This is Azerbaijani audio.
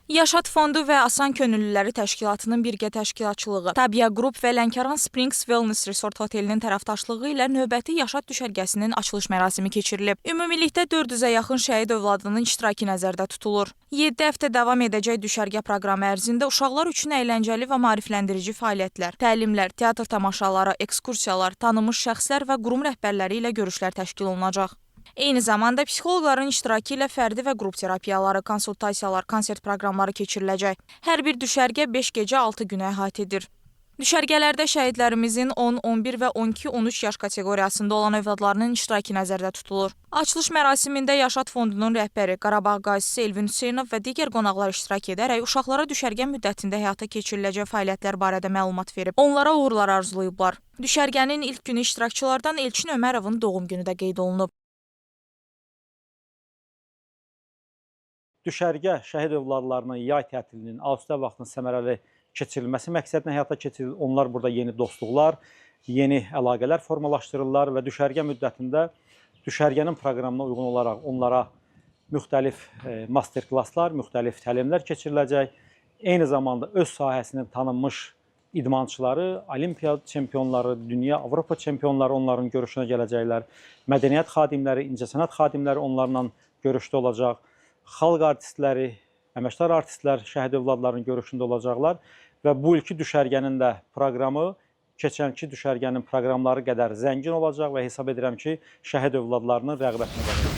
Yaşad Fondu və Asan Könüllüləri Təşkilatının birgə təşkilatçılığı, Tabiya Qrup və Lənkəran Springs Wellness Resort Hotelinin tərəfdaşlığı ilə növbəti Yaşad düşərgəsinin açılış mərasimi keçirilib. Ümumilikdə 400-ə yaxın şəhid övladının iştirakı nəzərdə tutulur. 7 həftə davam edəcək düşərgə proqramı ərzində uşaqlar üçün əyləncəli və maarifləndirici fəaliyyətlər, təlimlər, teatr tamaşaları, ekskursiyalar, tanınmış şəxslər və qurum rəhbərləri ilə görüşlər təşkil olunacaq. Eyni zamanda psixoloqların iştirakı ilə fərdi və qrup terapiyaları, konsultasiyalar, konsert proqramları keçiriləcək. Hər bir düşərgə 5 gecə 6 günə əhatə edir. Düşərgələrdə şəhidlərimizin 10, 11 və 12-13 yaş kateqoriyasında olan övladlarının iştirakı nəzərdə tutulur. Açılış mərasimində Yaşad Fondunun rəhbəri Qarabağ qazisi Elvin Hüseynov və digər qonaqlar iştirak edərək uşaqlara düşərgə müddətində həyata keçiriləcək fəaliyyətlər barədə məlumat verib. Onlara uğurlar arzulayıblar. Düşərgənin ilk günü iştirakçılardan Elçin Ömərovun doğum günü də qeyd olunub. Düşərgə şəhid övladlarının yay tətilinin, asudə vaxtının səmərəli keçirilməsi məqsədlə həyata keçirilir. Onlar burada yeni dostluqlar, yeni əlaqələr formalaşdırırlar və düşərgə müddətində düşərgənin proqramına uyğun olaraq onlara müxtəlif master-klasslar, müxtəlif təlimlər keçiriləcək. Eyni zamanda öz sahəsinin tanınmış idmançıları, olimpiya çempionları, dünya, Avropa çempionları onların görüşünə gələcəklər. Mədəniyyət xadimləri, incəsənət xadimləri onlarla görüşdə olacaq. Xalq artistləri, əməkdar artistlər şəhid övladlarının görüşündə olacaqlar və bu ilki düşərgənin də proqramı keçənki düşərgənin proqramları qədər zəngin olacaq və hesab edirəm ki, şəhid övladlarının rəğbətinə qalacaq.